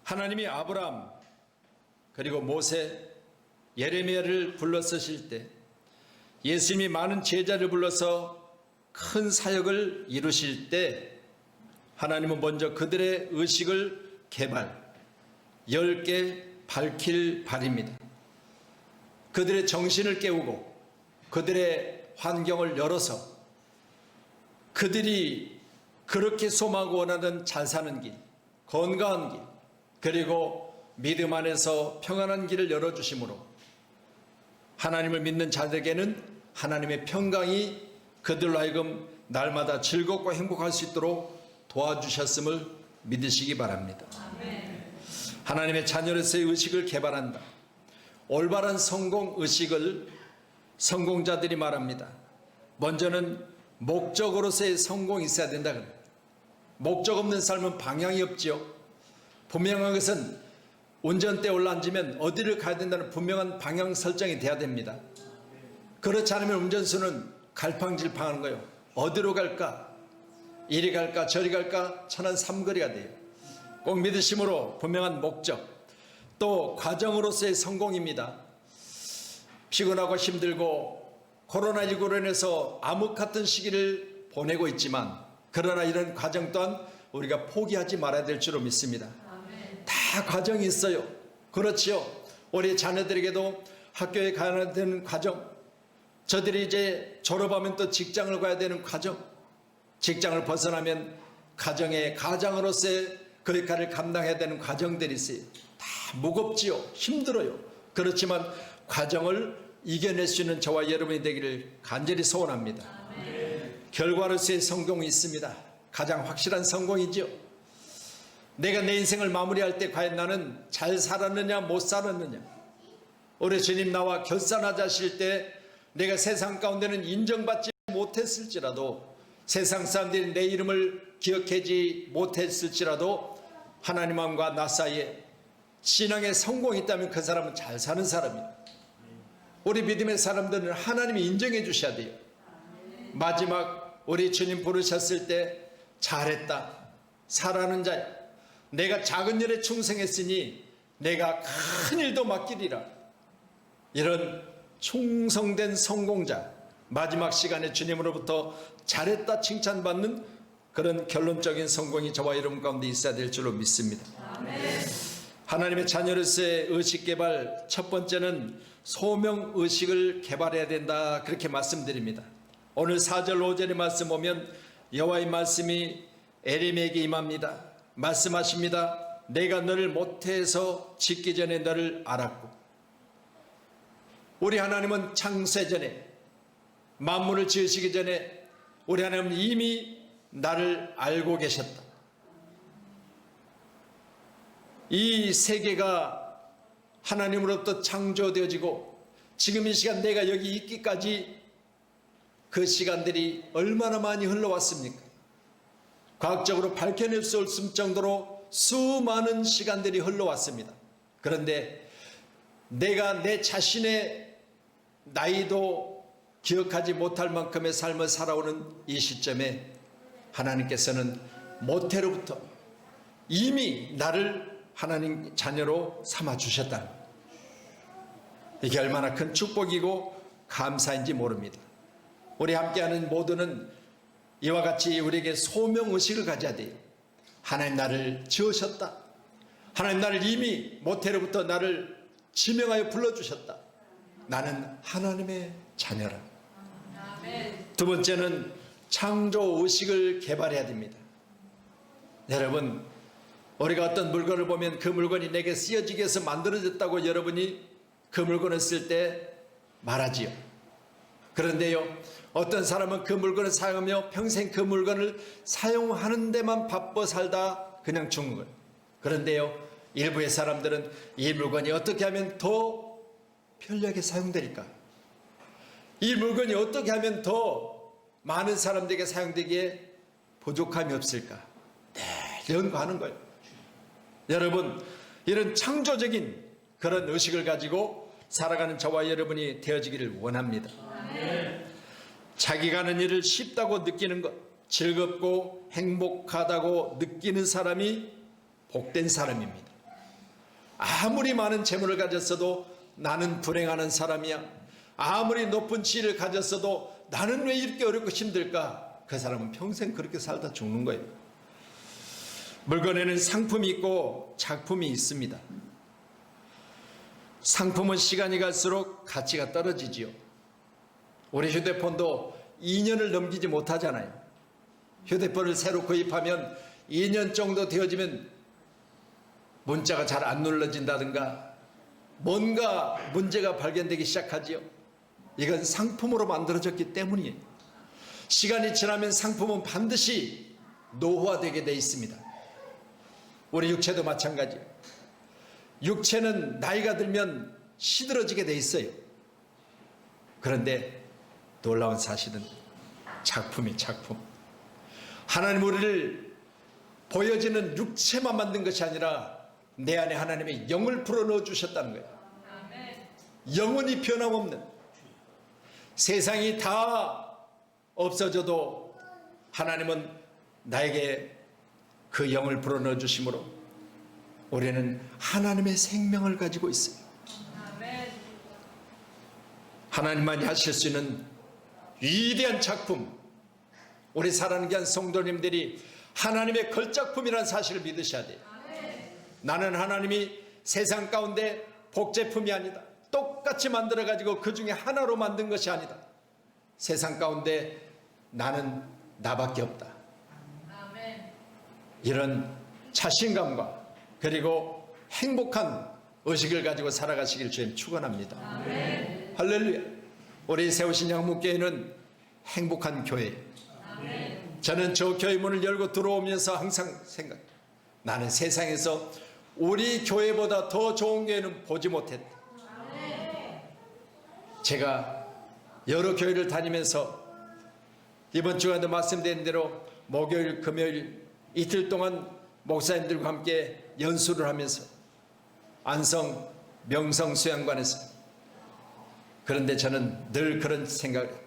하나님이 아브라함 그리고 모세, 예레미야를 불러 쓰실 때 예수님이 많은 제자를 불러서 큰 사역을 이루실 때 하나님은 먼저 그들의 의식을 개발, 10개 밝힐 발입니다. 그들의 정신을 깨우고 그들의 환경을 열어서 그들이 그렇게 소망하고 원하는 잘 사는 길, 건강한 길, 그리고 믿음 안에서 평안한 길을 열어주심으로 하나님을 믿는 자들에게는 하나님의 평강이 그들로 하여금 날마다 즐겁고 행복할 수 있도록 도와주셨음을 믿으시기 바랍니다. 하나님의 자녀로서의 의식을 개발한다. 올바른 성공 의식을 성공자들이 말합니다. 먼저는 목적으로서의 성공이 있어야 된다. 목적 없는 삶은 방향이 없지요. 분명한 것은 운전대에 올라앉으면 어디를 가야 된다는 분명한 방향 설정이 돼야 됩니다. 그렇지 않으면 운전수는 갈팡질팡하는 거예요. 어디로 갈까? 이리 갈까? 저리 갈까? 천안 삼거리가 돼요. 꼭 믿으심으로 분명한 목적, 또 과정으로서의 성공입니다. 피곤하고 힘들고 코로나19로 인해서 암흑 같은 시기를 보내고 있지만 그러나 이런 과정 또한 우리가 포기하지 말아야 될 줄로 믿습니다. 다 과정이 있어요. 그렇지요. 우리 자녀들에게도 학교에 가야 되는 과정, 저들이 이제 졸업하면 또 직장을 가야 되는 과정, 직장을 벗어나면 가장으로서의 그 역할을 감당해야 되는 과정들이 있어요. 다 무겁지요. 힘들어요. 그렇지만 과정을 이겨낼 수 있는 저와 여러분이 되기를 간절히 소원합니다. 결과로서의 성공이 있습니다. 가장 확실한 성공이죠. 내가 내 인생을 마무리할 때 과연 나는 잘 살았느냐 못 살았느냐. 우리 주님 나와 결산하자 하실 때 내가 세상 가운데는 인정받지 못했을지라도, 세상 사람들이 내 이름을 기억하지 못했을지라도 하나님과 나 사이에 신앙의 성공이 있다면 그 사람은 잘 사는 사람이에요. 우리 믿음의 사람들은 하나님이 인정해 주셔야 돼요. 마지막 우리 주님 부르셨을 때 잘했다, 잘하는 자야, 내가 작은 일에 충성했으니 내가 큰 일도 맡기리라. 이런 충성된 성공자, 마지막 시간에 주님으로부터 잘했다 칭찬받는 그런 결론적인 성공이 저와 여러분 가운데 있어야 될 줄로 믿습니다. 하나님의 자녀로서의 의식 개발, 첫 번째는 소명 의식을 개발해야 된다, 그렇게 말씀드립니다. 오늘 4절 5절의 말씀 보면 여호와의 말씀이 에рем에게 임합니다. 말씀하십니다. 내가 너를 모태에서 짓기 전에 너를 알았고. 우리 하나님은 창세 전에, 만물을 지으시기 전에 우리 하나님은 이미 나를 알고 계셨다. 이 세계가 하나님으로부터 창조되어지고 지금 이 시간 내가 여기 있기까지 그 시간들이 얼마나 많이 흘러왔습니까? 과학적으로 밝혀낼 수 없을 정도로 수많은 시간들이 흘러왔습니다. 그런데 내가 내 자신의 나이도 기억하지 못할 만큼의 삶을 살아오는 이 시점에 하나님께서는 모태로부터 이미 나를 하나님 자녀로 삼아 주셨다는 거예요. 이게 얼마나 큰 축복이고 감사인지 모릅니다. 우리 함께하는 모두는 이와 같이 우리에게 소명의식을 가져야 돼요. 하나님 나를 지으셨다. 하나님 나를 이미 모태로부터 나를 지명하여 불러주셨다. 나는 하나님의 자녀라. 두 번째는 창조의식을 개발해야 됩니다. 여러분, 우리가 어떤 물건을 보면 그 물건이 내게 쓰여지기 위해서 만들어졌다고 여러분이 그 물건을 쓸 때 말하지요. 그런데요, 어떤 사람은 그 물건을 사용하며 평생 그 물건을 사용하는 데만 바빠 살다 그냥 죽는 거예요. 그런데요, 일부의 사람들은 이 물건이 어떻게 하면 더 편리하게 사용될까? 이 물건이 어떻게 하면 더 많은 사람들에게 사용되기에 부족함이 없을까? 연구하는 거예요. 여러분, 이런 창조적인 그런 의식을 가지고 살아가는 저와 여러분이 되어지기를 원합니다. 자기가 하는 일을 쉽다고 느끼는 것, 즐겁고 행복하다고 느끼는 사람이 복된 사람입니다. 아무리 많은 재물을 가졌어도 나는 불행하는 사람이야. 아무리 높은 지위를 가졌어도 나는 왜 이렇게 어렵고 힘들까? 그 사람은 평생 그렇게 살다 죽는 거예요. 물건에는 상품이 있고 작품이 있습니다. 상품은 시간이 갈수록 가치가 떨어지지요. 우리 휴대폰도 2년을 넘기지 못하잖아요. 휴대폰을 새로 구입하면 2년 정도 되어지면 문자가 잘 안 눌러진다든가 뭔가 문제가 발견되기 시작하지요. 이건 상품으로 만들어졌기 때문이에요. 시간이 지나면 상품은 반드시 노후화되게 되어 있습니다. 우리 육체도 마찬가지예요. 육체는 나이가 들면 시들어지게 되어 있어요. 그런데 놀라운 사실은 작품이 작품. 하나님 우리를 보여지는 육체만 만든 것이 아니라 내 안에 하나님의 영을 불어넣어 주셨다는 거예요. 영원히 변함없는, 세상이 다 없어져도 하나님은 나에게 그 영을 불어넣어 주심으로 우리는 하나님의 생명을 가지고 있어요. 하나님만이 하실 수 있는 위대한 작품, 우리 사랑하는 귀한 성도님들이 하나님의 걸작품이라는 사실을 믿으셔야 돼요. 나는 하나님이 세상 가운데 복제품이 아니다. 똑같이 만들어가지고 그 중에 하나로 만든 것이 아니다. 세상 가운데 나는 나밖에 없다. 이런 자신감과 그리고 행복한 의식을 가지고 살아가시길 주님 축원합니다. 할렐루야. 우리 세우신 양목교회는 행복한 교회예요. 저는 저 교회 문을 열고 들어오면서 항상 생각, 나는 세상에서 우리 교회보다 더 좋은 교회는 보지 못했다. 제가 여러 교회를 다니면서 이번 주간도 말씀드린 대로 목요일, 금요일 이틀 동안 목사님들과 함께 연수를 하면서 안성 명성 수양관에서, 그런데 저는 늘 그런 생각을 해요.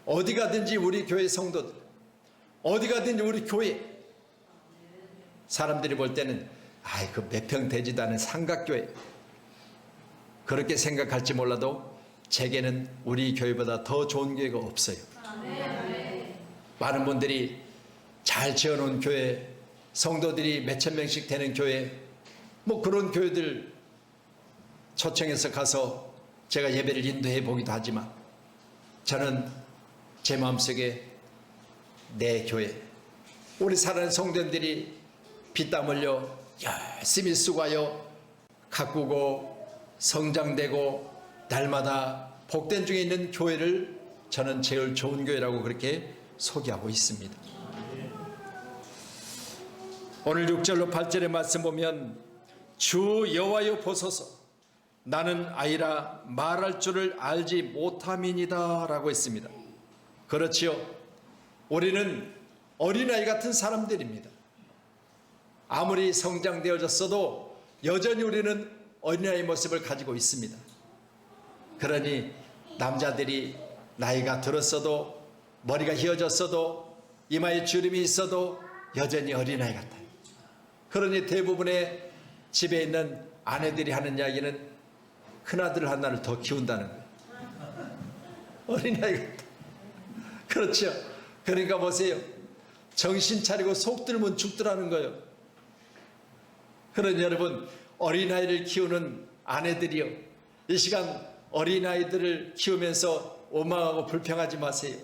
어디 가든지 우리 교회 성도들, 어디 가든지 우리 교회 사람들이 볼 때는 아이 그 몇 평 되지도 않은 삼각교회, 그렇게 생각할지 몰라도 제게는 우리 교회보다 더 좋은 교회가 없어요. 많은 분들이 잘 지어놓은 교회, 성도들이 몇천 명씩 되는 교회, 뭐 그런 교회들 초청해서 가서 제가 예배를 인도해 보기도 하지만 저는 제 마음속에 내 교회, 우리 사랑하는 성도들이 피땀 흘려 열심히 수고하여 가꾸고 성장되고 날마다 복된 중에 있는 교회를 저는 제일 좋은 교회라고 그렇게 소개하고 있습니다. 오늘 6절로 8절의 말씀 보면 주 여호와여 보소서, 나는 아이라 말할 줄을 알지 못함이니이다 라고 했습니다. 그렇지요. 우리는 어린아이 같은 사람들입니다. 아무리 성장되어졌어도 여전히 우리는 어린아이 모습을 가지고 있습니다. 그러니 남자들이 나이가 들었어도 머리가 휘어졌어도 이마에 주름이 있어도 여전히 어린아이 같아요. 그러니 대부분의 집에 있는 아내들이 하는 이야기는 큰아들 하나를 더 키운다는 거예요. 어린아이 같다. 그렇죠. 그러니까 보세요. 정신 차리고 속 들면 죽더라는 거예요. 그러니 여러분, 어린아이를 키우는 아내들이요, 이 시간 어린아이들을 키우면서 원망하고 불평하지 마세요.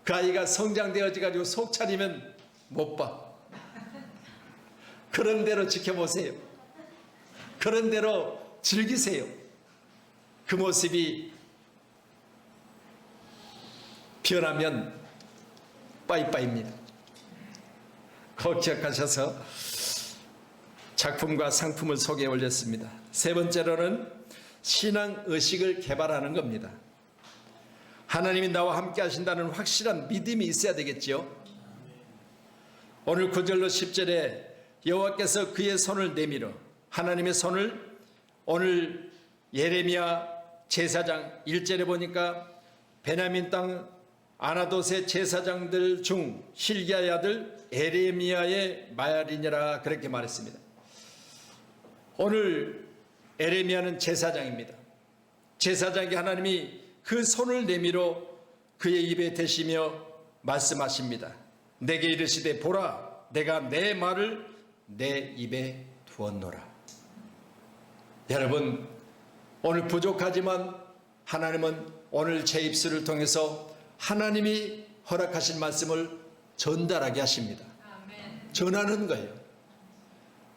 그 아이가 성장되어지고 속 차리면 못 봐. 그런 대로 지켜보세요. 그런 대로 즐기세요. 그 모습이 변하면 빠이빠이입니다. 꼭 기억하셔서 작품과 상품을 소개해 올렸습니다. 세 번째로는 신앙의식을 개발하는 겁니다. 하나님이 나와 함께 하신다는 확실한 믿음이 있어야 되겠죠. 오늘 9절로 10절에 여호와께서 그의 손을 내밀어, 하나님의 손을, 오늘 예레미야 제사장 1절에 보니까 베냐민 땅 아나돗의 제사장들 중 hilki야의 아들 에레미야의 말이니라 그렇게 말했습니다. 오늘 에레미야는 제사장입니다. 제사장에게 하나님이 그 손을 내밀어 그의 입에 대시며 말씀하십니다. 내게 이르시되 보라 내가 내 말을 내 입에 두었노라. 여러분, 오늘 부족하지만 하나님은 오늘 제 입술을 통해서 하나님이 허락하신 말씀을 전달하게 하십니다. 전하는 거예요.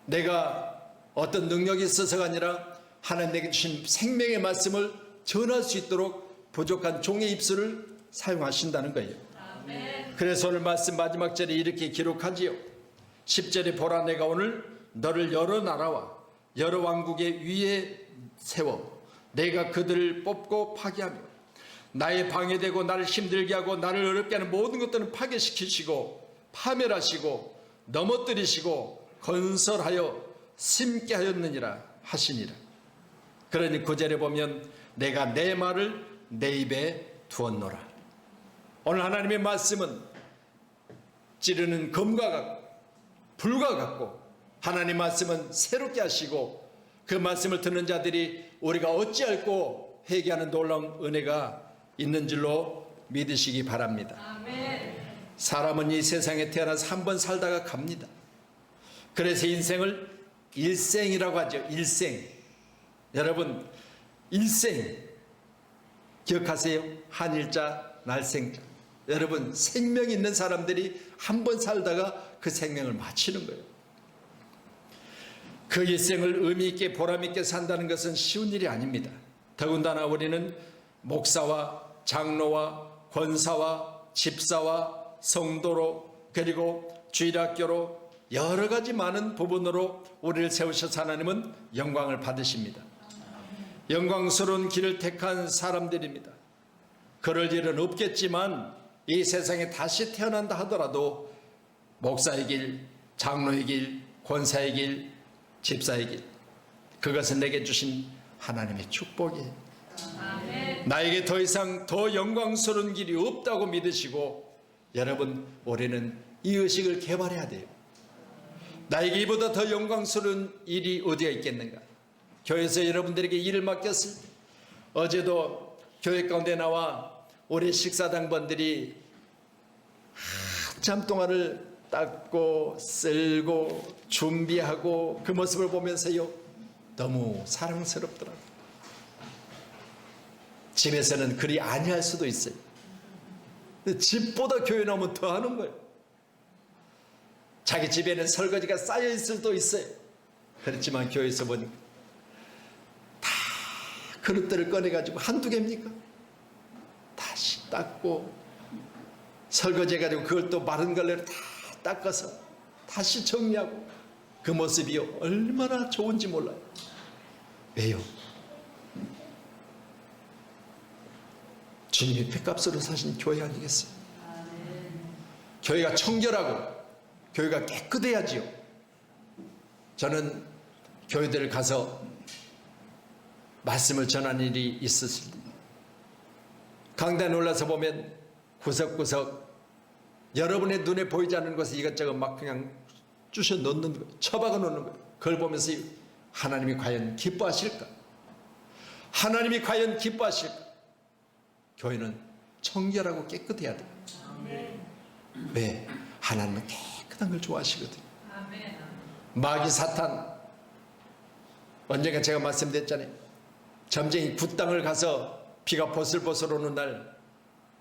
내가 어떤 능력이 있어서가 아니라 하나님 내게 주신 생명의 말씀을 전할 수 있도록 부족한 종의 입술을 사용하신다는 거예요. 그래서 오늘 말씀 마지막 절에 이렇게 기록하지요. 10절에 보라 내가 오늘 너를 여러 나라와 여러 왕국의 위에 세워 내가 그들을 뽑고 파괴하며 나의 방해되고 나를 힘들게 하고 나를 어렵게 하는 모든 것들은 파괴시키시고 파멸하시고 넘어뜨리시고 건설하여 심게 하였느니라 하시니라. 그러니 9절에 보면 내가 내 말을 내 입에 두었노라. 오늘 하나님의 말씀은 찌르는 검과 같고 불과 같고 하나님의 말씀은 새롭게 하시고 그 말씀을 듣는 자들이 우리가 어찌할꼬 회개하는 놀라운 은혜가 있는 줄로 믿으시기 바랍니다. 아멘. 사람은 이 세상에 태어나서 한 번 살다가 갑니다. 그래서 인생을 일생이라고 하죠. 일생. 여러분, 일생 기억하세요? 한일자 날생자. 여러분, 생명이 있는 사람들이 한 번 살다가 그 생명을 마치는 거예요. 그 일생을 의미 있게 보람 있게 산다는 것은 쉬운 일이 아닙니다. 더군다나 우리는 목사와 장로와 권사와 집사와 성도로 그리고 주일학교로 여러 가지 많은 부분으로 우리를 세우셔서 하나님은 영광을 받으십니다. 영광스러운 길을 택한 사람들입니다. 그럴 일은 없겠지만 이 세상에 다시 태어난다 하더라도 목사의 길, 장로의 길, 권사의 길, 집사의 길, 그것은 내게 주신 하나님의 축복이에요. 아멘. 나에게 더 이상 더 영광스러운 길이 없다고 믿으시고 여러분, 우리는 이 의식을 개발해야 돼요. 나에게 이보다 더 영광스러운 일이 어디가 있겠는가. 교회에서 여러분들에게 일을 맡겼을 때, 어제도 교회 가운데 나와 우리 식사당번들이 한참 동안을 닦고 쓸고 준비하고 그 모습을 보면서요, 너무 사랑스럽더라고요. 집에서는 그리 아니할 수도 있어요. 근데 집보다 교회 나오면 더 하는 거예요. 자기 집에는 설거지가 쌓여 있을 수도 있어요. 그렇지만 교회에서 보니까 다 그릇들을 꺼내가지고 한두 개입니까? 다시 닦고 설거지해가지고 그걸 또 마른 걸레로 다 닦아서 다시 정리하고 그 모습이요, 얼마나 좋은지 몰라요. 왜요? 주님이 핏값으로 사신 교회 아니겠어요? 교회가 청결하고 교회가 깨끗해야지요. 저는 교회들 가서 말씀을 전하는 일이 있었을 때 강단에 올라서 보면 구석구석 여러분의 눈에 보이지 않는 것을 이것저것 막 그냥 쑤셔 넣는 거예요. 처박아 놓는 거예요. 그걸 보면서 하나님이 과연 기뻐하실까? 하나님이 과연 기뻐하실까? 교회는 청결하고 깨끗해야 돼요. 왜? 하나님은 깨끗한 걸 좋아하시거든요. 마귀 사탄, 언젠가 제가 말씀드렸잖아요. 점쟁이 굿땅을 가서 비가 보슬보슬 오는 날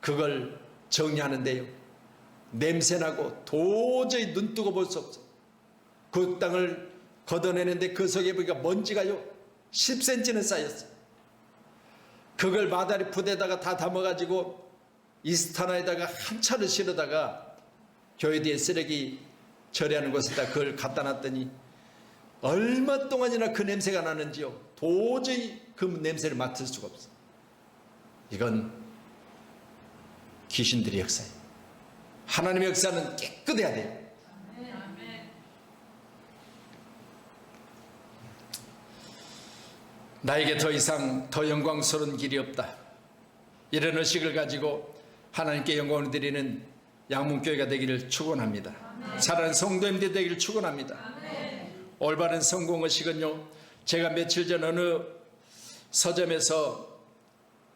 그걸 정리하는데요, 냄새나고 도저히 눈 뜨고 볼 수 없어. 그 땅을 걷어내는데 그 속에 보니까 먼지가요 10cm는 쌓였어요. 그걸 마다리 푸대다가 다 담아가지고 이스타나에다가 한 차를 실어다가 교회 뒤에 쓰레기 처리하는 곳에다 그걸 갖다 놨더니 얼마 동안이나 그 냄새가 나는지요, 도저히 그 냄새를 맡을 수가 없어. 이건 귀신들의 역사예요. 하나님의 역사는 깨끗해야 돼요. 나에게 더 이상 더 영광스러운 길이 없다, 이런 의식을 가지고 하나님께 영광을 드리는 양문교회가 되기를 축원합니다. 사랑하는 성도님들 되기를 축원합니다. 올바른 성공의식은요, 제가 며칠 전 어느 서점에서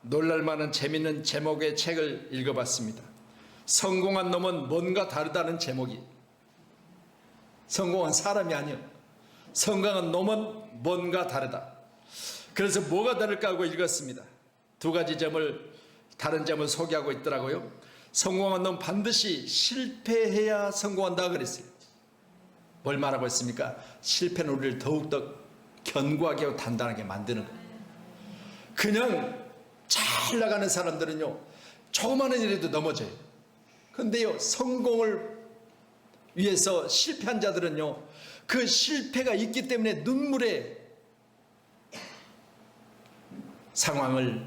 놀랄만한 재미있는 제목의 책을 읽어봤습니다. 성공한 놈은 뭔가 다르다는 제목이. 성공한 사람이 아니요, 성공한 놈은 뭔가 다르다. 그래서 뭐가 다를까 하고 읽었습니다. 두 가지 점을, 다른 점을 소개하고 있더라고요. 성공한 놈 반드시 실패해야 성공한다 그랬어요. 뭘 말하고 있습니까? 실패는 우리를 더욱더 견고하게 하고 단단하게 만드는 거예요. 그냥 잘 나가는 사람들은요, 조그마한 일에도 넘어져요. 근데요, 성공을 위해서 실패한 자들은요, 그 실패가 있기 때문에 눈물의 상황을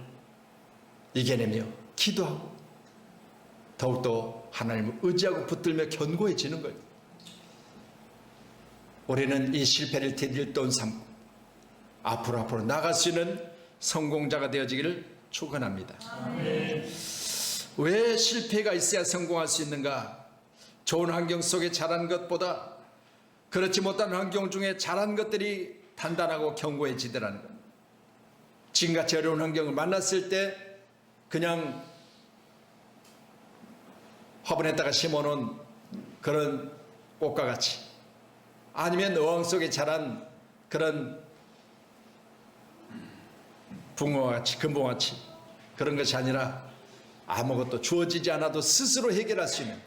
이겨내며 기도하고 더욱더 하나님을 의지하고 붙들며 견고해지는 거예요. 우리는 이 실패를 디딜돈 삼고 앞으로 나갈 수 있는 성공자가 되어지기를 축원합니다. 왜 실패가 있어야 성공할 수 있는가? 좋은 환경 속에 자란 것보다 그렇지 못한 환경 중에 자란 것들이 단단하고 견고해지더라는 겁니다. 지금같이 어려운 환경을 만났을 때 그냥 화분에다가 심어놓은 그런 꽃과 같이, 아니면 어항 속에 자란 그런 붕어와 같이, 금붕어와 같이, 그런 것이 아니라 아무것도 주어지지 않아도 스스로 해결할 수 있는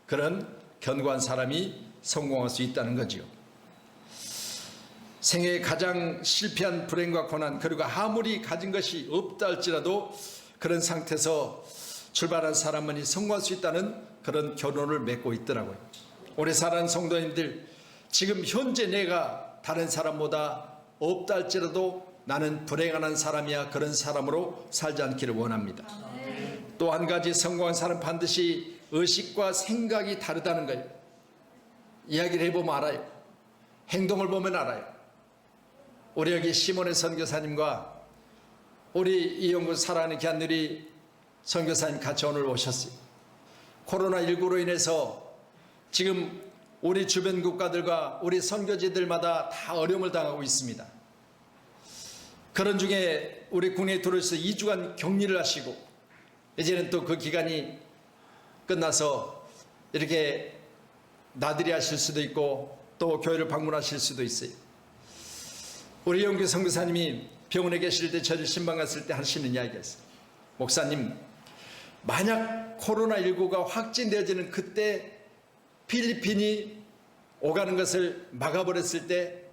그런 견고한 사람이 성공할 수 있다는 거지요. 생애에 가장 실패한 불행과 고난, 그리고 아무리 가진 것이 없다 할지라도 그런 상태에서 출발한 사람만이 성공할 수 있다는 그런 결론을 맺고 있더라고요. 오래 살아온 성도님들, 지금 현재 내가 다른 사람보다 없다 할지라도 나는 불행한 사람이야, 그런 사람으로 살지 않기를 원합니다. 또 한 가지, 성공한 사람 반드시 의식과 생각이 다르다는 거예요. 이야기를 해보면 알아요. 행동을 보면 알아요. 우리 여기 시몬의 선교사님과 우리 이영구 사랑하는 귀한누리 선교사님 같이 오늘 오셨어요. 코로나19로 인해서 지금 우리 주변 국가들과 우리 선교지들마다 다 어려움을 당하고 있습니다. 그런 중에 우리 국내에 들어오셔서 2주간 격리를 하시고, 이제는 또 그 기간이 끝나서 이렇게 나들이 하실 수도 있고 또 교회를 방문하실 수도 있어요. 우리 영규 선교사님이 병원에 계실 때 저를 신방 갔을 때 하시는 이야기가 있어요. 목사님, 만약 코로나19가 확진되어지는 그때 필리핀이 오가는 것을 막아버렸을 때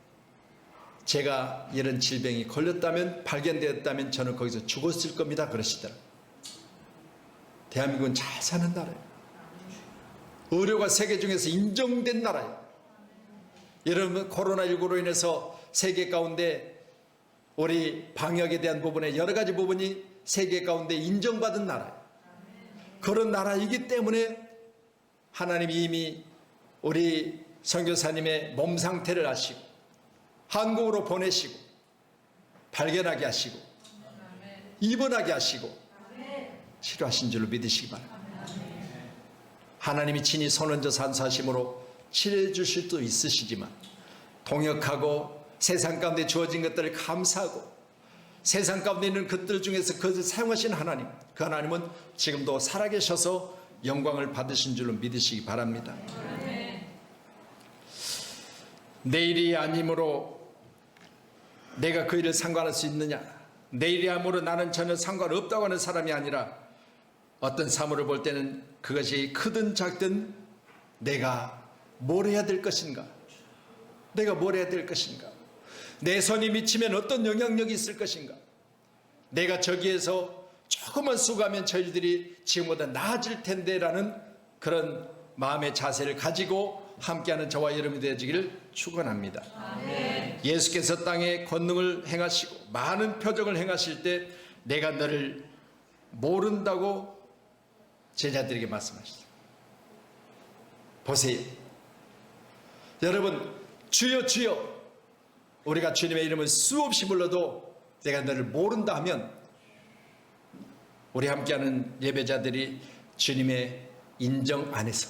제가 이런 질병이 걸렸다면, 발견되었다면 저는 거기서 죽었을 겁니다 그러시더라고요. 대한민국은 잘 사는 나라예요. 의료가 세계 중에서 인정된 나라예요. 여러분, 코로나19로 인해서 세계 가운데 우리 방역에 대한 부분에 여러 가지 부분이 세계 가운데 인정받은 나라예요. 그런 나라이기 때문에 하나님이 이미 우리 선교사님의 몸 상태를 아시고 한국으로 보내시고 발견하게 하시고 입원하게 하시고 치료하신 줄로 믿으시기 바랍니다. 하나님이 친히 손얹어 산사하심으로 치료해 주실 수도 있으시지만, 동역하고 세상 가운데 주어진 것들을 감사하고 세상 가운데 있는 것들 중에서 그것을 사용하신 하나님, 그 하나님은 지금도 살아계셔서 영광을 받으신 줄로 믿으시기 바랍니다. 내일이 아니므로 내가 그 일을 상관할 수 있느냐, 내일이 아니므로 나는 전혀 상관없다고 하는 사람이 아니라 어떤 사물을 볼 때는 그것이 크든 작든 내가 뭘 해야 될 것인가, 내가 뭘 해야 될 것인가, 내 손이 미치면 어떤 영향력이 있을 것인가, 내가 저기에서 조금만 수고하면 저희들이 지금보다 나아질 텐데 라는 그런 마음의 자세를 가지고 함께하는 저와 여러분이 되어지기를 축원합니다. 예수께서 땅에 권능을 행하시고 많은 표적을 행하실 때 내가 너를 모른다고 제자들에게 말씀하시죠. 보세요. 여러분, 주여 주여, 우리가 주님의 이름을 수없이 불러도 내가 너를 모른다 하면 우리 함께하는 예배자들이 주님의 인정 안에서,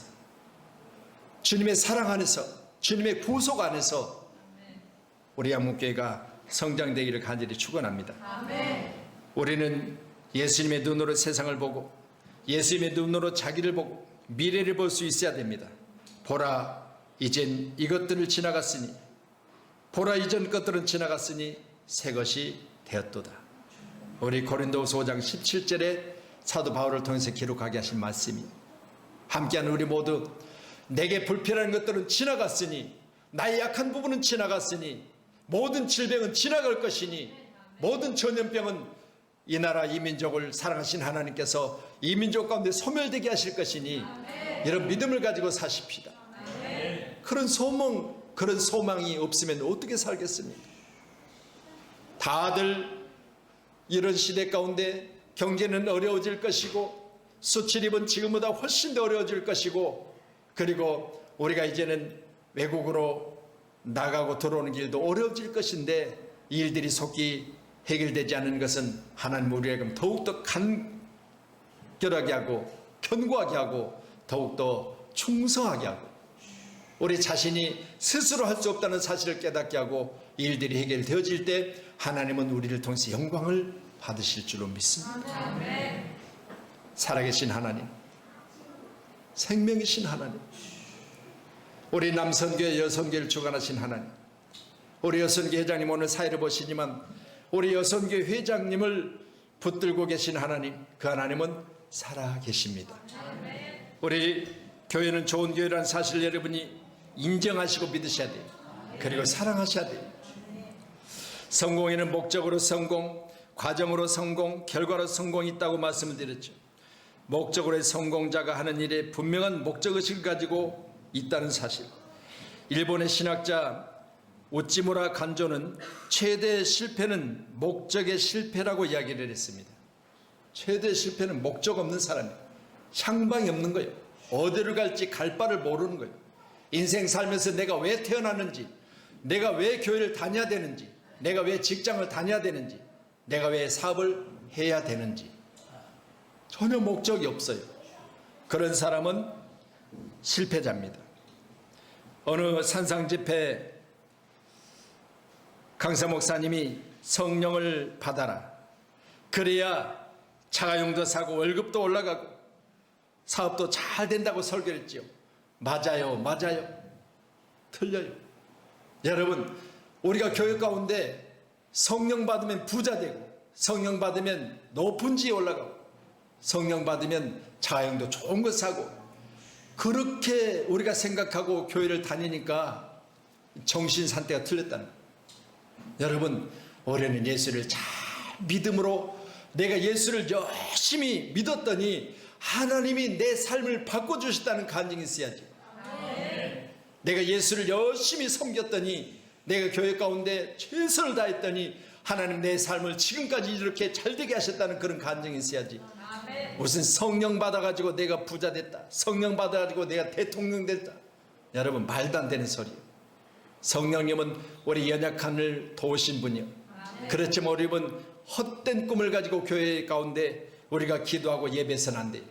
주님의 사랑 안에서, 주님의 구속 안에서 우리 한국교회가 성장되기를 간절히 축원합니다. 우리는 예수님의 눈으로 세상을 보고 예수님의 눈으로 자기를 보고 미래를 볼 수 있어야 됩니다. 보라, 이젠 이것들을 지나갔으니, 보라, 이전 것들은 지나갔으니 새 것이 되었도다. 우리 고린도후서 5장 17절에 사도 바울을 통해서 기록하게 하신 말씀이, 함께하는 우리 모두 내게 불필요한 것들은 지나갔으니, 나의 약한 부분은 지나갔으니, 모든 질병은 지나갈 것이니, 모든 전염병은 이 나라 이 민족을 사랑하신 하나님께서 이 민족 가운데 소멸되게 하실 것이니 이런 믿음을 가지고 사십시다. 그런 소망, 그런 소망이 없으면 어떻게 살겠습니까? 다들 이런 시대 가운데 경제는 어려워질 것이고, 수출입은 지금보다 훨씬 더 어려워질 것이고, 그리고 우리가 이제는 외국으로 나가고 들어오는 길도 어려워질 것인데, 이 일들이 속히 해결되지 않는 것은 하나님 우리에게 더욱더 간결하게 하고 견고하게 하고 더욱더 충성하게 하고, 우리 자신이 스스로 할 수 없다는 사실을 깨닫게 하고 이 일들이 해결되어질 때 하나님은 우리를 통해서 영광을 받으실 줄로 믿습니다. 살아계신 하나님, 생명이신 하나님, 우리 남선교회 여선교회를 주관하신 하나님, 우리 여선교회 회장님 오늘 사회를 보시지만 우리 여선교회 회장님을 붙들고 계신 하나님, 그 하나님은 살아계십니다. 우리 교회는 좋은 교회라는 사실을 여러분이 인정하시고 믿으셔야 돼요. 그리고 사랑하셔야 돼요. 성공에는 목적으로 성공, 과정으로 성공, 결과로 성공이 있다고 말씀을 드렸죠. 목적으로의 성공자가 하는 일에 분명한 목적의식을 가지고 있다는 사실. 일본의 신학자 우찌무라 간조는 최대 실패는 목적의 실패라고 이야기를 했습니다. 최대 실패는 목적 없는 사람이에요. 향방이 없는 거예요. 어디를 갈지 갈 바를 모르는 거예요. 인생 살면서 내가 왜 태어났는지, 내가 왜 교회를 다녀야 되는지, 내가 왜 직장을 다녀야 되는지, 내가 왜 사업을 해야 되는지 전혀 목적이 없어요. 그런 사람은 실패자입니다. 어느 산상집회 강사 목사님이 성령을 받아라, 그래야 자가용도 사고 월급도 올라가고 사업도 잘 된다고 설교를 했지요. 맞아요, 맞아요. 틀려요. 여러분, 우리가 교회 가운데 성령 받으면 부자 되고, 성령 받으면 높은 지에 올라가고, 성령 받으면 자가용도 좋은 거 사고, 그렇게 우리가 생각하고 교회를 다니니까 정신 상태가 틀렸다는 거예요. 여러분, 올해는 예수를 잘 믿음으로 내가 예수를 열심히 믿었더니 하나님이 내 삶을 바꿔주셨다는 간증이 있어야지. 내가 예수를 열심히 섬겼더니, 내가 교회 가운데 최선을 다했더니 하나님 내 삶을 지금까지 이렇게 잘되게 하셨다는 그런 간증이 있어야지. 무슨 성령 받아가지고 내가 부자 됐다, 성령 받아가지고 내가 대통령 됐다, 여러분 말도 안 되는 소리예요. 성령님은 우리 연약함을 도우신 분이요. 그렇지만 우리는 헛된 꿈을 가지고 교회 가운데 우리가 기도하고 예배해서는 안 돼요.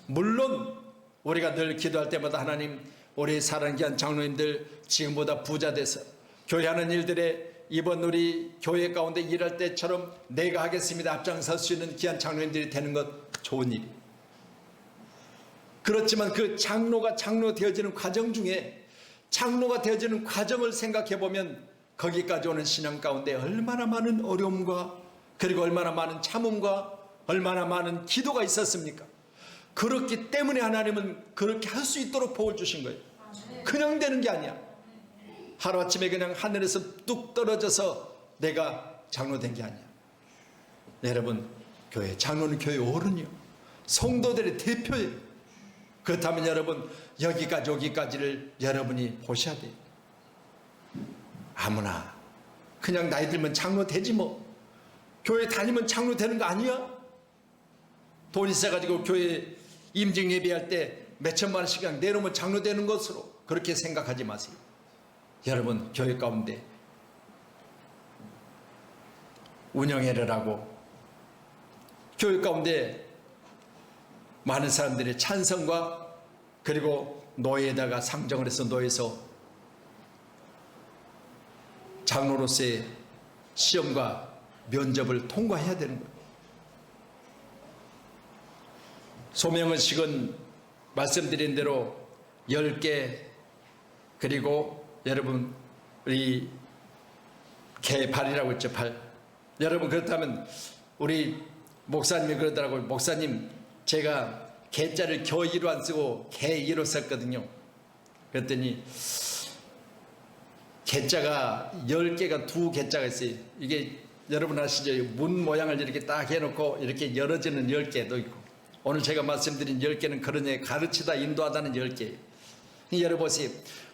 물론 우리가 늘 기도할 때마다 하나님, 우리 사랑하는 귀한 장로님들 지금보다 부자 돼서 교회하는 일들에 이번 우리 교회 가운데 일할 때처럼 내가 하겠습니다 앞장설 수 있는 귀한 장로님들이 되는 것 좋은 일이에요. 그렇지만 그 장로가 장로 되어지는 과정 중에, 장로가 되어지는 과정을 생각해 보면 거기까지 오는 신앙 가운데 얼마나 많은 어려움과 그리고 얼마나 많은 참음과 얼마나 많은 기도가 있었습니까? 그렇기 때문에 하나님은 그렇게 할 수 있도록 복을 주신 거예요. 그냥 되는 게 아니야. 하루아침에 그냥 하늘에서 뚝 떨어져서 내가 장로 된 게 아니야. 여러분, 교회 장로는 교회 어른이요, 성도들의 대표예요. 그렇다면 여러분, 여기까지를 여러분이 보셔야 돼요. 아무나 그냥 나이 들면 장로 되지 뭐, 교회 다니면 장로 되는 거 아니야? 돈 있어가지고 교회 임직 예배할 때 몇천만 원씩 그냥 내놓으면 장로 되는 것으로 그렇게 생각하지 마세요. 여러분, 교회 가운데 운영회를 하고 교회 가운데 많은 사람들의 찬성과 그리고 노예에다가 상정을 해서 노예에서 장로로서의 시험과 면접을 통과해야 되는 거예요. 소명의식은 말씀드린 대로 10개, 그리고 여러분 우리 개 발이라고 했죠. 발. 여러분 그렇다면 우리 목사님이 그러더라고요. 목사님, 제가 개자를 겨이로 안 쓰고 개이로 썼거든요. 그랬더니 개자가 10개가 두 개자가 있어요. 이게 여러분 아시죠? 문 모양을 이렇게 딱 해놓고 이렇게 열어지는 10개도 있고, 오늘 제가 말씀드린 10개는 그런 애 가르치다 인도하다는 10개예요. 여러분 보세요.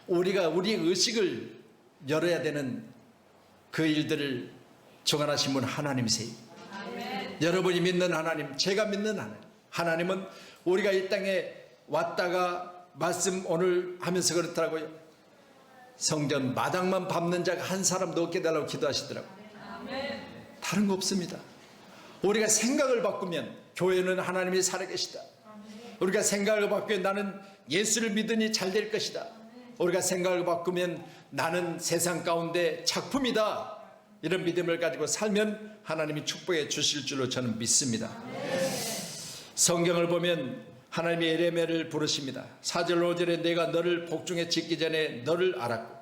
우리가 우리 의식을 열어야 되는 그 일들을 주관하신 분 하나님이세요. 아멘. 여러분이 믿는 하나님, 제가 믿는 하나님. 하나님은 우리가 이 땅에 왔다가 말씀 오늘 하면서 그렇더라고요. 성전 마당만 밟는 자가 한 사람도 없게 달라고 기도하시더라고요. 아멘. 다른 거 없습니다. 우리가 생각을 바꾸면 교회는 하나님이 살아계시다. 우리가 생각을 바꾸면 나는 예수를 믿으니 잘 될 것이다. 우리가 생각을 바꾸면 나는 세상 가운데 작품이다. 이런 믿음을 가지고 살면 하나님이 축복해 주실 줄로 저는 믿습니다. 성경을 보면 하나님이 에레미야를 부르십니다. 4절 5절에 내가 너를 복중에 짓기 전에 너를 알았고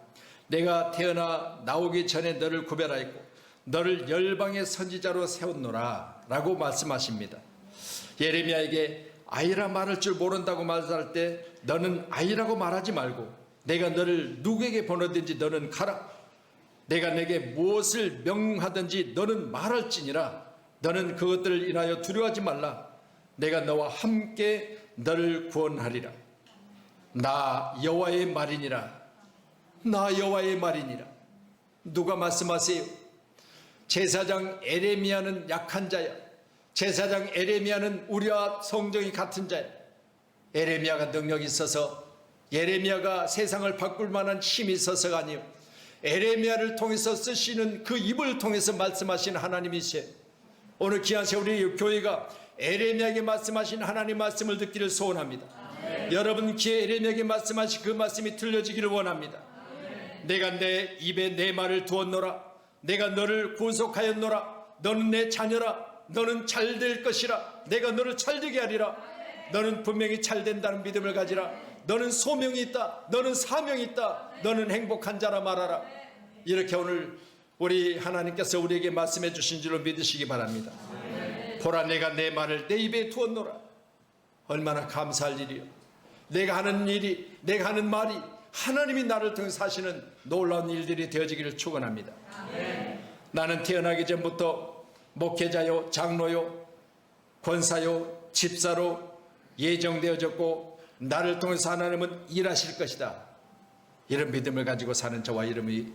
내가 태어나 나오기 전에 너를 구별하였고 너를 열방의 선지자로 세웠노라 라고 말씀하십니다. 예레미야에게 아이라 말할 줄 모른다고 말할 때 너는 아이라고 말하지 말고 내가 너를 누구에게 보내든지 너는 가라. 내가 내게 무엇을 명하든지 너는 말할지니라. 너는 그것들을 인하여 두려워하지 말라. 내가 너와 함께 너를 구원하리라. 나 여호와의 말이니라. 나 여호와의 말이니라. 누가 말씀하세요? 제사장 에레미야는 약한 자야. 제사장 에레미야는 우리와 성정이 같은 자야. 에레미야가 능력이 있어서, 예레미야가 세상을 바꿀 만한 힘이 있어서가 아니요, 에레미야를 통해서 쓰시는 그 입을 통해서 말씀하신 하나님이시에요. 오늘 귀한 새 우리 교회가 에레미야에게 말씀하신 하나님 말씀을 듣기를 소원합니다. 아멘. 여러분 귀에 에레미야에게 말씀하신 그 말씀이 들려지기를 원합니다. 아멘. 내가 내 입에 내 말을 두었노라. 내가 너를 구속하였노라. 너는 내 자녀라. 너는 잘 될 것이라. 내가 너를 잘되게 하리라. 너는 분명히 잘 된다는 믿음을 가지라. 너는 소명이 있다. 너는 사명이 있다. 너는 행복한 자라 말하라. 이렇게 오늘 우리 하나님께서 우리에게 말씀해 주신 줄로 믿으시기 바랍니다. 보라, 내가 내 말을 내 입에 두었노라. 얼마나 감사할 일이요. 내가 하는 일이, 내가 하는 말이 하나님이 나를 통해서 하시는 놀라운 일들이 되어지기를 축원합니다. 나는 태어나기 전부터 목회자요, 장로요, 권사요, 집사로 예정되어졌고 나를 통해서 하나님은 일하실 것이다. 이런 믿음을 가지고 사는 저와 이름이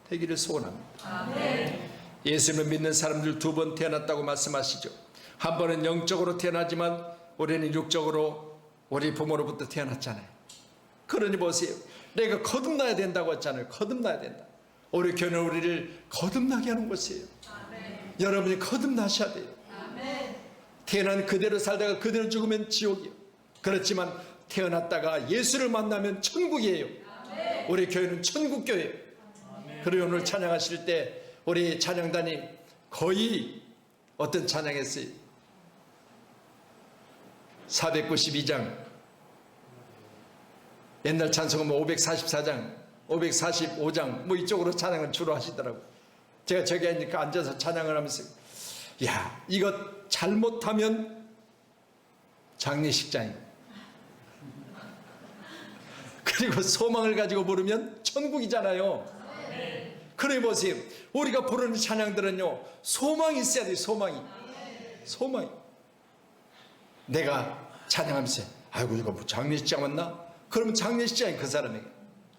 되기를 소원합니다. 아멘. 예수를 믿는 사람들 2번 태어났다고 말씀하시죠. 한 번은 영적으로 태어나지만 우리는 육적으로 우리 부모로부터 태어났잖아요. 그러니 보세요. 내가 거듭나야 된다고 했잖아요. 거듭나야 된다. 우리 교회는 우리를 거듭나게 하는 것이에요. 아멘. 여러분이 거듭나셔야 돼요. 아멘. 태어난 그대로 살다가 그대로 죽으면 지옥이에요. 그렇지만 태어났다가 예수를 만나면 천국이에요. 아멘. 우리 교회는 천국교회예요. 그리고 오늘 찬양하실 때 우리 찬양단이 거의 어떤 찬양했어요? 492장, 옛날 찬송은 544장, 545장 뭐 이쪽으로 찬양을 주로 하시더라고요. 제가 저기 앉아서 찬양을 하면서 야, 이거 잘못하면 장례식장이에요. 그리고 소망을 가지고 부르면 천국이잖아요. 그래 보세요. 우리가 부르는 찬양들은요, 소망이 있어야 돼요. 소망이. 내가 찬양하면서 아이고 이거 뭐 장례식장 왔나? 그러면 장례식장이 그 사람에게.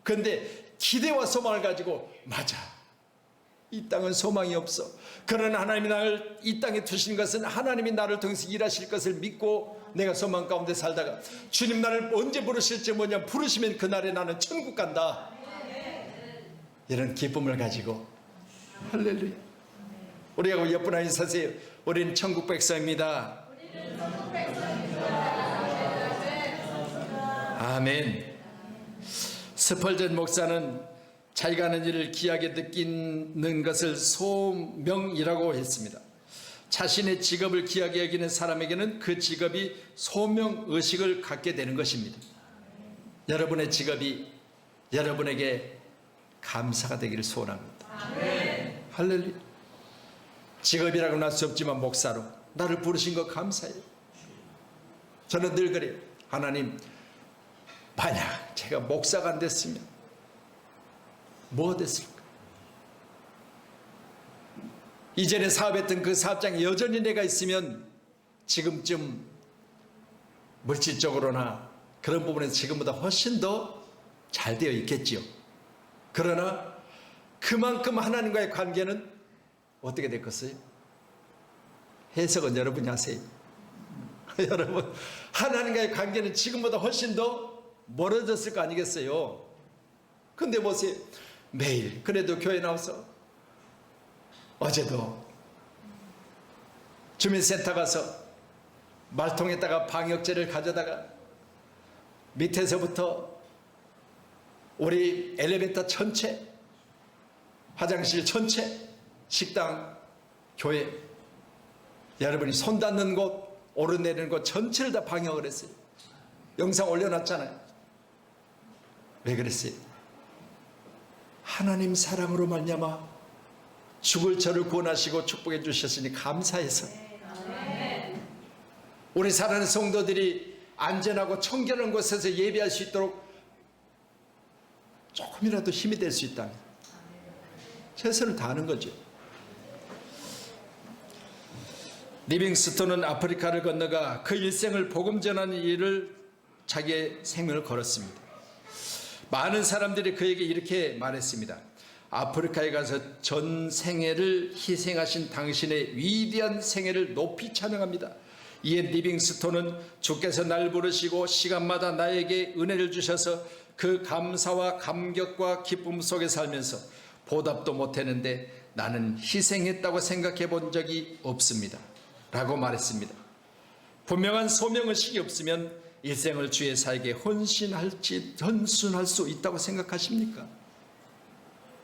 그런데 기대와 소망을 가지고 맞아, 이 땅은 소망이 없어. 그러나 하나님이 나를 이 땅에 두신 것은 하나님이 나를 통해서 일하실 것을 믿고 내가 소망 가운데 살다가 주님 나를 언제 부르실지 뭐냐, 부르시면 그날에 나는 천국 간다. 이런 기쁨을 가지고 할렐루야. 우리하고 옆분 안에 서세요. 우리는 천국 백성입니다. 아멘. 스펄전 목사는 자기가 하는 일을 귀하게 느끼는 것을 소명이라고 했습니다. 자신의 직업을 귀하게 여기는 사람에게는 그 직업이 소명의식을 갖게 되는 것입니다. 여러분의 직업이 여러분에게 감사가 되기를 소원합니다. 할렐루야. 직업이라고는 할 수 없지만 목사로 나를 부르신 거 감사해요. 저는 늘 그래요. 하나님, 만약 제가 목사가 안 됐으면 뭐가 됐을까? 이전에 사업했던 그 사업장에 여전히 내가 있으면 지금쯤 물질적으로나 그런 부분에서 지금보다 훨씬 더 잘 되어 있겠지요. 그러나 그만큼 하나님과의 관계는 어떻게 됐겠어요? 해석은 여러분이 하세요. 여러분, 하나님과의 관계는 지금보다 훨씬 더 멀어졌을 거 아니겠어요? 근데 보세요. 매일 그래도 교회 나와서 어제도 주민센터 가서 말통에다가 방역제를 가져다가 밑에서부터 우리 엘리베이터 전체, 화장실 전체, 식당, 교회, 여러분이 손 닿는 곳, 오르내리는 곳 전체를 다 방역을 했어요. 영상 올려놨잖아요. 왜 그랬어요? 하나님 사랑으로 말미암아 죽을 저를 구원하시고 축복해 주셨으니 감사해서 우리 사랑하는 성도들이 안전하고 청결한 곳에서 예배할 수 있도록 조금이라도 힘이 될 수 있다면 최선을 다하는 거죠. 리빙스톤은 아프리카를 건너가 그 일생을 복음 전하는 일을 자기의 생명을 걸었습니다. 많은 사람들이 그에게 이렇게 말했습니다. 아프리카에 가서 전 생애를 희생하신 당신의 위대한 생애를 높이 찬양합니다. 이에 리빙스톤은 주께서 날 부르시고 시간마다 나에게 은혜를 주셔서 그 감사와 감격과 기쁨 속에 살면서 보답도 못했는데 나는 희생했다고 생각해 본 적이 없습니다. 라고 말했습니다. 분명한 소명의식이 없으면 일생을 주의 사에게 헌신할 수 있다고 생각하십니까?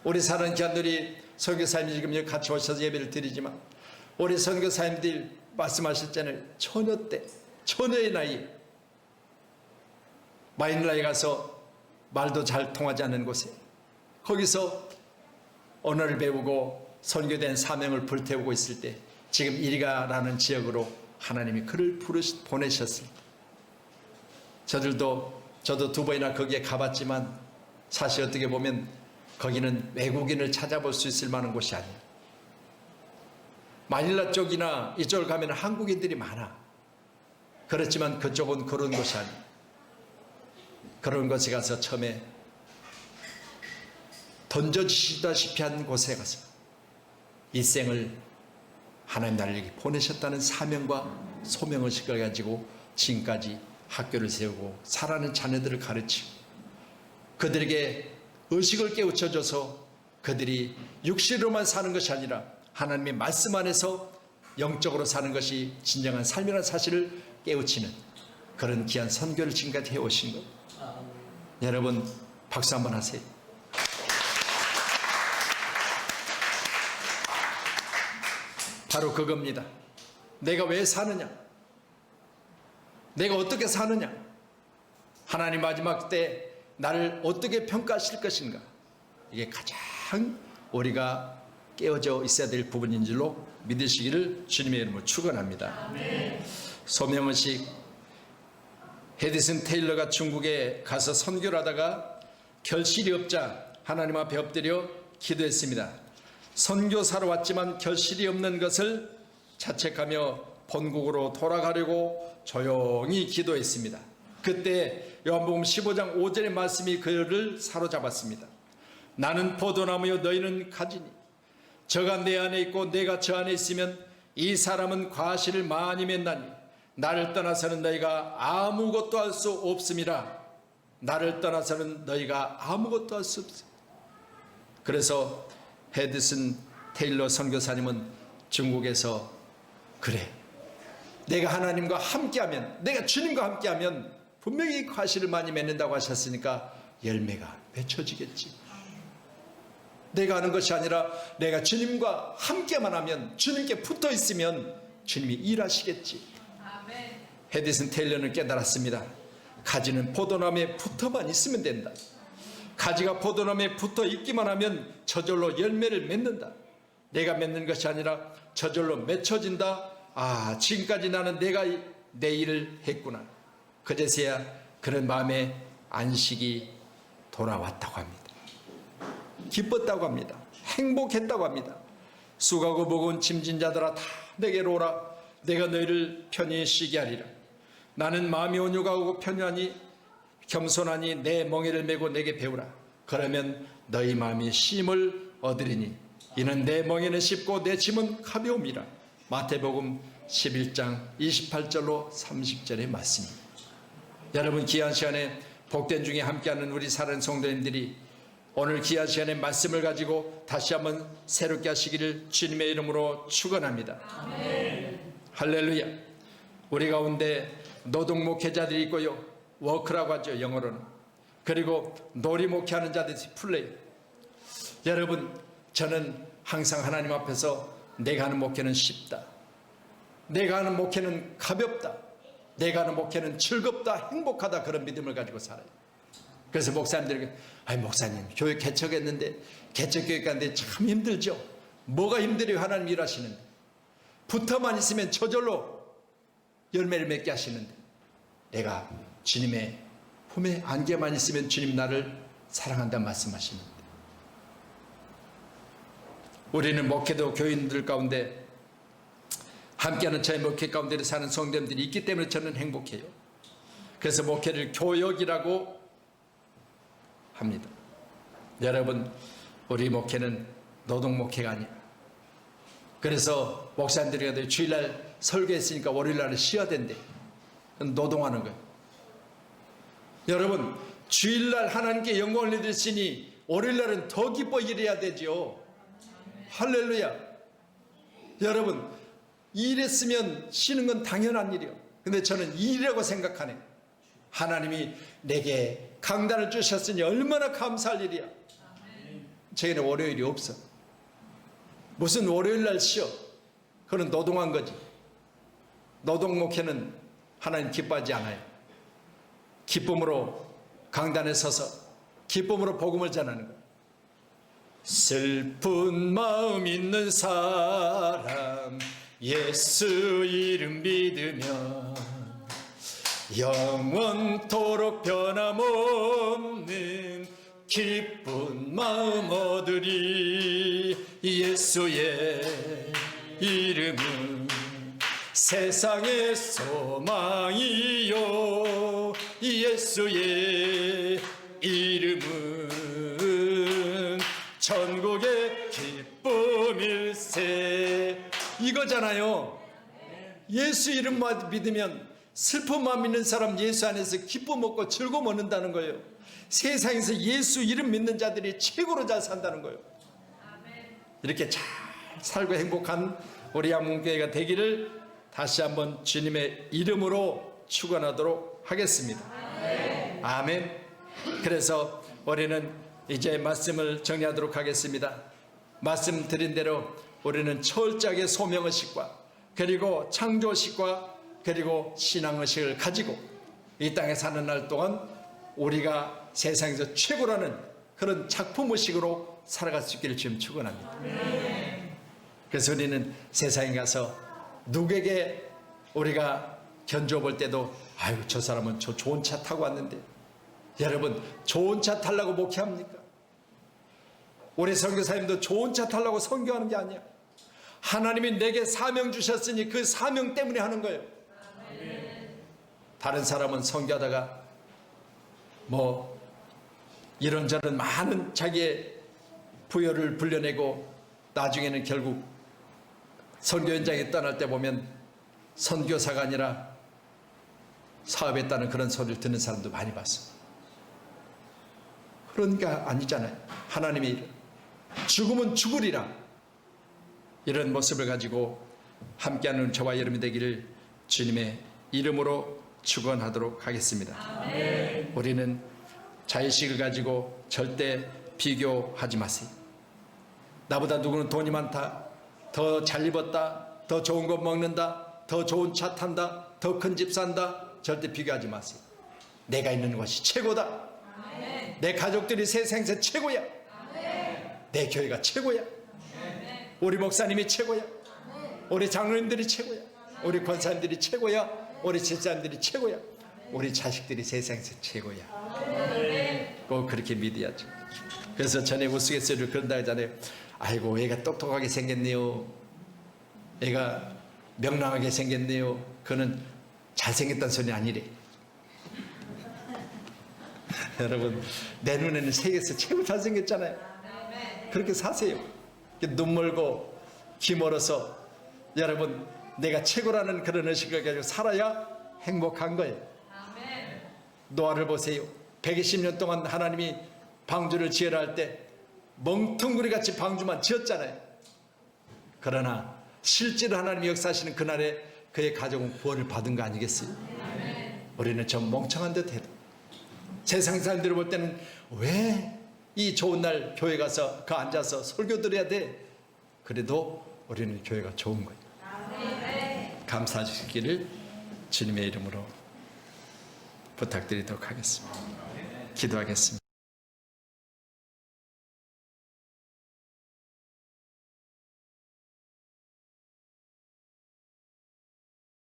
우리 사랑하는 교인들이 선교사님이 지금 여기 같이 오셔서 예배를 드리지만 우리 선교사님들 말씀하실 때는 처녀 때, 처녀의 나이에 마닐라에 가서 말도 잘 통하지 않는 곳에 거기서 언어를 배우고 선교된 사명을 불태우고 있을 때 지금 이리가라는 지역으로 하나님이 그를 보내셨을 때 저도 두 번이나 거기에 가봤지만 사실 어떻게 보면 거기는 외국인을 찾아볼 수 있을 만한 곳이 아니에요. 마닐라 쪽이나 이쪽을 가면 한국인들이 많아. 그렇지만 그쪽은 그런 곳이 아니에요. 그런 곳에 가서 처음에 던져주시다시피 한 곳에 가서 일생을 하나님 나를 보내셨다는 사명과 소명을 가지고 지금까지 학교를 세우고 살아가는 자녀들을 가르치고 그들에게 의식을 깨우쳐줘서 그들이 육신으로만 사는 것이 아니라 하나님의 말씀 안에서 영적으로 사는 것이 진정한 삶이라는 사실을 깨우치는 그런 귀한 선교를 지금까지 해오신 것. 여러분 박수 한번 하세요. 바로 그겁니다. 내가 왜 사느냐? 내가 어떻게 사느냐? 하나님 마지막 때 나를 어떻게 평가하실 것인가? 이게 가장 우리가 깨어져 있어야 될 부분인 줄로 믿으시기를 주님의 이름으로 축원합니다. 소명의식. 헤디슨 테일러가 중국에 가서 선교를 하다가 결실이 없자 하나님 앞에 엎드려 기도했습니다. 선교사로 왔지만 결실이 없는 것을 자책하며 본국으로 돌아가려고 조용히 기도했습니다. 그때 요한복음 15장 5절의 말씀이 그를 사로잡았습니다. 나는 포도나무요 너희는 가지니 저가 내 안에 있고 내가 저 안에 있으면 이 사람은 과실을 많이 맺나니 나를 떠나서는 너희가 아무것도 할 수 없음이라. 나를 떠나서는 너희가 아무것도 할 수 없음. 그래서 헤드슨 테일러 선교사님은 중국에서 그래, 내가 하나님과 함께하면, 내가 주님과 함께하면 분명히 과실을 많이 맺는다고 하셨으니까 열매가 맺혀지겠지. 내가 하는 것이 아니라 내가 주님과 함께만 하면, 주님께 붙어 있으면 주님이 일하시겠지. 헤디슨 테일러는 깨달았습니다. 가지는 포도나무에 붙어만 있으면 된다. 가지가 포도나무에 붙어 있기만 하면 저절로 열매를 맺는다. 내가 맺는 것이 아니라 저절로 맺혀진다. 아, 지금까지 나는 내가 내 일을 했구나. 그제서야 그런 마음에 안식이 돌아왔다고 합니다. 기뻤다고 합니다. 행복했다고 합니다. 수고하고 무거운 짐진 자들아 다 내게로 오라. 내가 너희를 편히 쉬게 하리라. 나는 마음이 온유하고 편유하니 겸손하니 내 멍에를 메고 내게 배우라. 그러면 너희 마음이 쉼을 얻으리니 이는 내 멍에는 쉽고 내 짐은 가벼움이라. 마태복음 11장 28절로 30절의 말씀입니다. 여러분, 귀한 시간에 복된 중에 함께하는 우리 사랑하는 성도님들이 오늘 귀한 시간에 말씀을 가지고 다시 한번 새롭게 하시기를 주님의 이름으로 축원합니다. 아멘. 할렐루야. 우리 가운데 노동 목회자들이 있고요, 워크라고 하죠, 영어로는. 그리고 놀이 목회하는 자들이 플레이. 여러분, 저는 항상 하나님 앞에서 내가 하는 목회는 쉽다, 내가 하는 목회는 가볍다, 내가 하는 목회는 즐겁다, 행복하다, 그런 믿음을 가지고 살아요. 그래서 목사님들에게, 아니 목사님 교회 개척했는데, 개척교회 가는데 참 힘들죠. 뭐가 힘들어요? 하나님 일하시는데. 붙어만 있으면 저절로 열매를 맺게 하시는데, 내가 주님의 품에 안겨만 있으면 주님 나를 사랑한다 말씀하시는데, 우리는 목회도 교인들 가운데 함께하는 저희 목회 가운데 사는 성도님들이 있기 때문에 저는 행복해요. 그래서 목회를 교역이라고 합니다. 여러분, 우리 목회는 노동 목회가 아니에요. 그래서 목사님들이 주일날 설교했으니까 월요일날은 쉬어야 된대. 노동하는 거예요. 여러분, 주일날 하나님께 영광을 내드렸으니 월요일날은 더 기뻐 일해야 되죠. 할렐루야. 여러분, 일했으면 쉬는 건 당연한 일이에요. 근데 저는 일이라고 생각하네. 하나님이 내게 강단을 주셨으니 얼마나 감사할 일이야. 저희는 월요일이 없어. 무슨 월요일날 쉬어? 그건 노동한 거지. 노동 목회는 하나님 기뻐하지 않아요. 기쁨으로 강단에 서서 기쁨으로 복음을 전하는 거예요. 슬픈 마음 있는 사람 예수 이름 믿으면 영원토록 변함없는 기쁜 마음 얻으리. 예수의 이름은 세상의 소망이요, 예수의 이름은 천국의 기쁨일세. 이거잖아요. 예수 이름만 믿으면 슬픈 마음 있는 사람 예수 안에서 기쁨 얻고 즐거움 얻는다는 거예요. 세상에서 예수 이름 믿는 자들이 최고로 잘 산다는 거예요. 이렇게 잘 살고 행복한 우리 양문교회가 되기를 다시 한번 주님의 이름으로 축원하도록 하겠습니다. 아멘. 그래서 우리는 이제 말씀을 정리하도록 하겠습니다. 말씀드린 대로 우리는 철저하게 소명의식과 그리고 창조의식과 그리고 신앙의식을 가지고 이 땅에 사는 날 동안 우리가 세상에서 최고라는 그런 작품의식으로 살아갈 수 있기를 지금 축원합니다. 그래서 우리는 세상에 가서 누구에게 우리가 견줘볼 때도, 아유 저 사람은 저 좋은 차 타고 왔는데, 여러분 좋은 차 타려고 목회합니까? 우리 선교사님도 좋은 차 타려고 선교하는 게 아니야. 하나님이 내게 사명 주셨으니 그 사명 때문에 하는 거예요. 다른 사람은 선교하다가 뭐 이런저런 많은 자기의 부여를 불려내고 나중에는 결국 선교 현장에 떠날 때 보면 선교사가 아니라 사업했다는 그런 소리를 듣는 사람도 많이 봤어. 그러니까 아니잖아요. 하나님이 죽으면 죽으리라, 이런 모습을 가지고 함께하는 저와 여러분이 되기를 주님의 이름으로 축원하도록 하겠습니다. 아멘. 우리는 자의식을 가지고 절대 비교하지 마세요. 나보다 누구는 돈이 많다, 더 잘 입었다, 더 좋은 거 먹는다, 더 좋은 차 탄다, 더 큰 집 산다. 절대 비교하지 마세요. 내가 있는 곳이 최고다. 내 가족들이 세상에서 최고야. 내 교회가 최고야. 우리 목사님이 최고야. 우리 장로님들이 최고야. 우리 권사님들이 최고야. 우리 집사님들이 최고야. 우리 자식들이 세상에서 최고야. 꼭 그렇게 믿어야죠. 그래서 전에 우스갯소리를 그런다 하잖아요. 아이고 애가 똑똑하게 생겼네요. 애가 명랑하게 생겼네요. 그는 잘생겼다는 소리 아니래. 여러분, 내 눈에는 세계에서 최고 잘생겼잖아요. 그렇게 사세요. 눈 멀고 귀 멀어서 여러분, 내가 최고라는 그런 의식을 가지고 살아야 행복한 거예요. 노아를 보세요. 120년 동안 하나님이 방주를 지으라 할 때 멍텅구리같이 방주만 지었잖아요. 그러나 실제로 하나님이 역사하시는 그날에 그의 가족은 구원을 받은 거 아니겠어요? 우리는 좀 멍청한 듯 해도 세상 사람들이 볼 때는 왜 이 좋은 날 교회 가서 그 앉아서 설교 드려야 돼? 그래도 우리는 교회가 좋은 거예요. 감사하시기를 주님의 이름으로 부탁드리도록 하겠습니다. 기도하겠습니다.